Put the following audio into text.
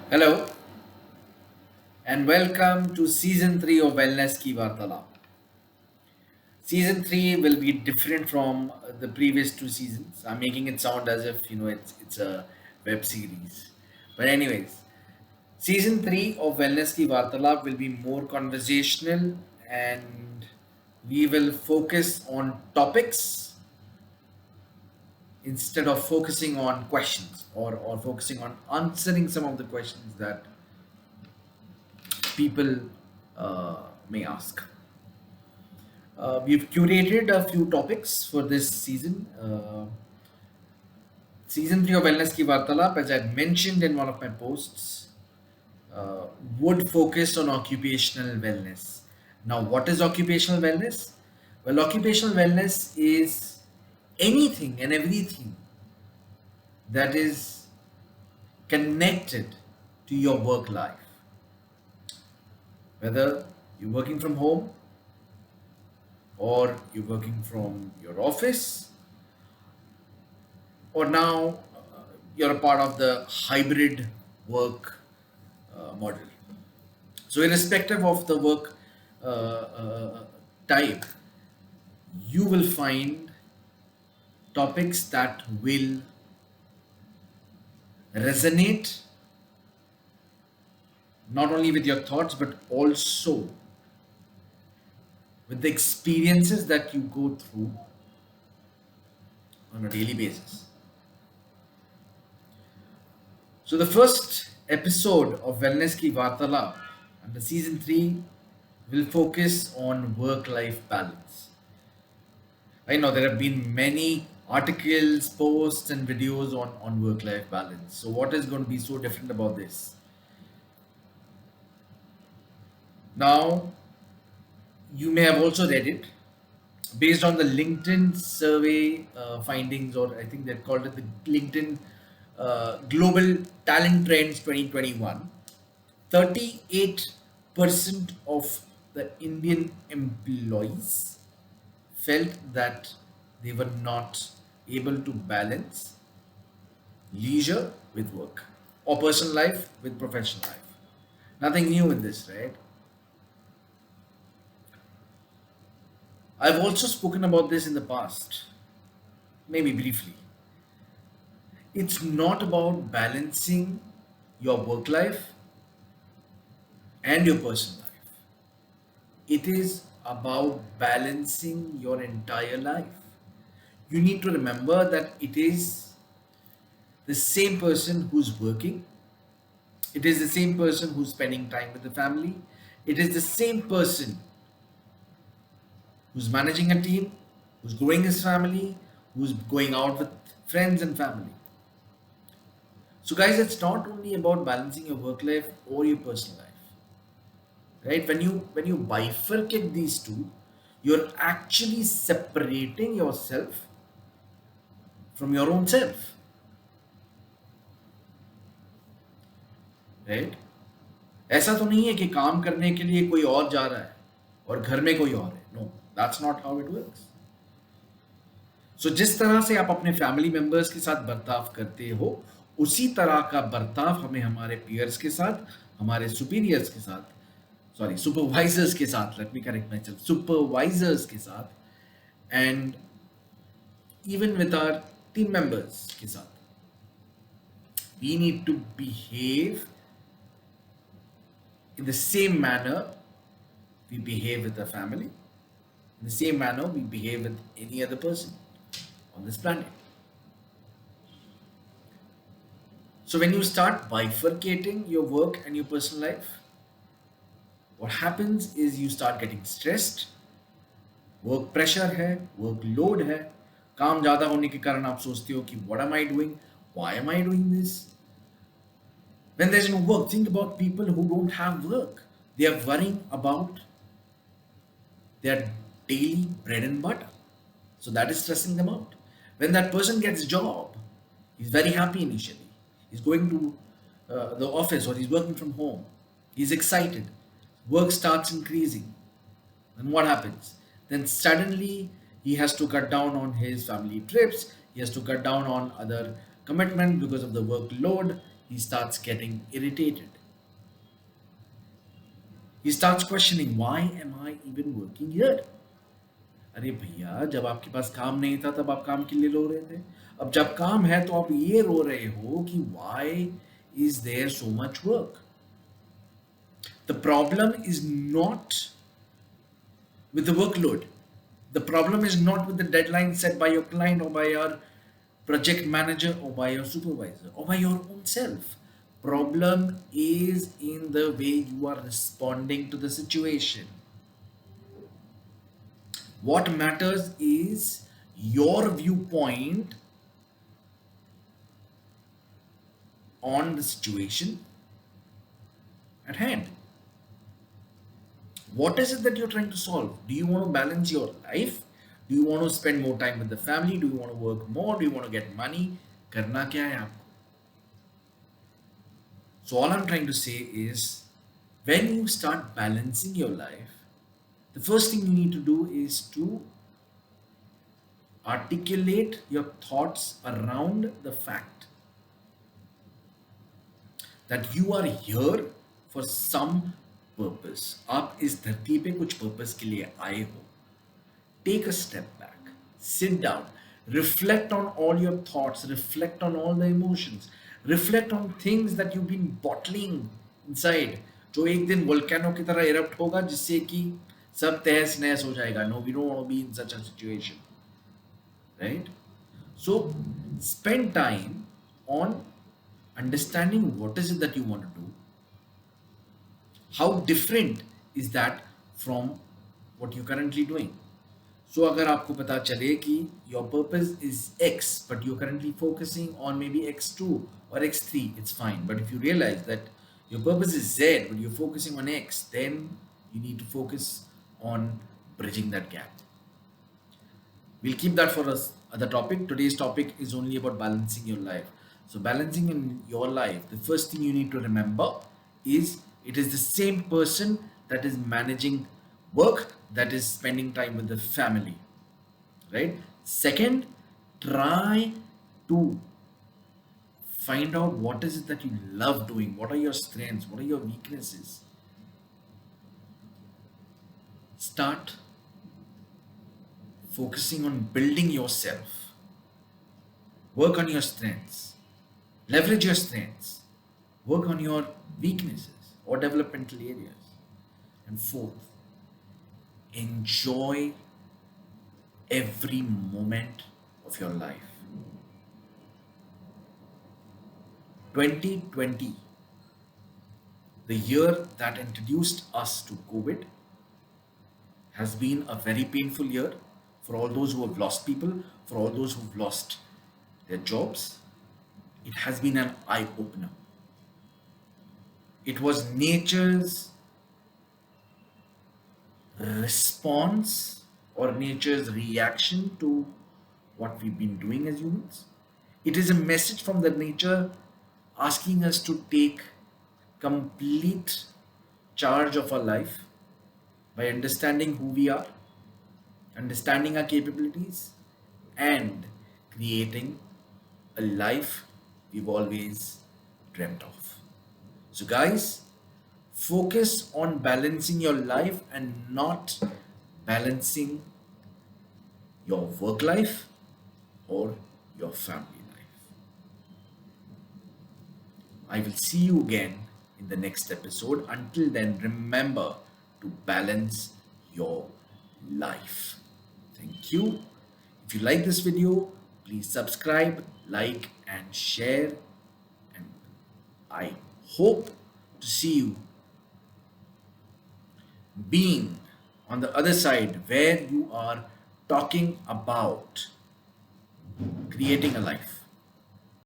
Hello and welcome to season 3 of Wellness Ki Vartala. Season 3 will be different from the previous two seasons. I'm making it sound as if it's a web series. But anyways, season 3 of Wellness Ki Vartala will be more conversational and we will focus on topics instead of focusing on questions or focusing on answering some of the questions that people may ask. We've curated a few topics for this season. Season 3 of Wellness Ki Vartalap, as I mentioned in one of my posts, uh, would focus on occupational wellness. Now, what is occupational wellness? Well, occupational wellness is anything and everything that is connected to your work life. Whether you're working from home or you're working from your office or now you're a part of the hybrid work model. So, irrespective of the work type, you will find topics that will resonate not only with your thoughts but also with the experiences that you go through on a daily basis. So, the first episode of Wellness Ki Vartala under season 3 will focus on work life balance. I know there have been many articles, posts, and videos on work life balance. So, what is going to be so different about this? Now, you may have also read it based on the LinkedIn survey findings, or I think they called it the LinkedIn Global Talent Trends 2021. 38% of the Indian employees felt that they were not able to balance leisure with work or personal life with professional life. Nothing new in this, right? I've also spoken about this in the past, maybe briefly. It's not about balancing your work life and your personal life, it is about balancing your entire life. You need to remember that it is the same person who's working, it is the same person who's spending time with the family, it is the same person who's managing a team, who's growing his family, who's going out with friends and family. So, guys, it's not only about balancing your work life or your personal life, right? When you bifurcate these two, you're actually separating yourself from your own self, right? ऐसा तो नहीं है कि काम करने के लिए कोई और जा रहा है और घर में कोई और है. No, that's not how it works. So जिस तरह से आप अपने फैमिली मेंबर्स के साथ बर्ताव करते हो, उसी तरह का बर्ताव हमें हमारे पीयर्स के साथ, हमारे सुपीरियर्स के साथ, सॉरी सुपरवाइजर्स के साथ, let me correct myself, supervisors के साथ and even with our team members के साथ, we need to behave in the same manner we behave with the family, in the same manner we behave with any other person on this planet. So, when you start bifurcating your work and your personal life, what happens is you start getting stressed. Work pressure है, work load है, काम ज़्यादा होने के कारण आप सोचते हो कि what am I doing, why am I doing this. When there's no work, think about people who don't have work. They are worrying about their daily bread and butter. So that is stressing them out. When that person gets a job, he's very happy initially. He's going to the office or he's working from home. He's excited. Work starts increasing. Then what happens? Then suddenly he has to cut down on his family trips. He has to cut down on other commitment because of the workload. he starts getting irritated. He starts questioning, why am I even working here? अरे भैया, जब आपके पास काम नहीं था तब आप काम के लिए रो रहे थे। अब जब काम है तो आप ये रो रहे हो कि why is there so much work? The problem is not with the workload. The problem is not with the deadline set by your client or by your project manager or by your supervisor or by your own self. Problem is in the way you are responding to the situation. What matters is your viewpoint on the situation at hand. What is it that you're trying to solve? Do you want to balance your life? Do you want to spend more time with the family? Do you want to work more? Do you want to get money? करना क्या है आपको? So all I'm trying to say is, when you start balancing your life, the first thing you need to do is to articulate your thoughts around the fact that you are here for some purpose. आप इस धरती पे कुछ purpose के लिए आए हो. Take a step back, sit down, reflect on all your thoughts, reflect on all the emotions, reflect on things that you've been bottling inside, जो एक दिन volcano की तरह erupt होगा जिससे कि सब तहस नहस हो जाएगा. No, we don't want to be in such a situation, right? So spend time on understanding what is it that you want to do. How different is that from what you're currently doing? So अगर आपको पता चले कि your purpose is X but you're currently focusing on maybe X2 or X3, it's fine. But if you realize that your purpose is Z but you're focusing on X, then you need to focus on bridging that gap. We'll keep that for us other topic. Today's topic is only about balancing your life. So balancing in your life, the first thing you need to remember is it is the same person that is managing work, that is spending time with the family, right? Second, try to find out what is it that you love doing, what are your strengths, what are your weaknesses. Start focusing on building yourself. Work on your strengths. Leverage your strengths. Work on your weaknesses or developmental areas. And fourth, enjoy every moment of your life. 2020, the year that introduced us to COVID, has been a very painful year for all those who have lost people, for all those who've lost their jobs. It has been an eye opener. It was nature's response or nature's reaction to what we've been doing as humans. It is a message from the nature asking us to take complete charge of our life by understanding who we are, understanding our capabilities, and creating a life we've always dreamt of. So, guys, focus on balancing your life and not balancing your work life or your family life. I will see you again in the next episode. Until then, remember to balance your life. Thank you. If you like this video, please subscribe, like, and share. And I hope to see you being on the other side where you are talking about creating a life.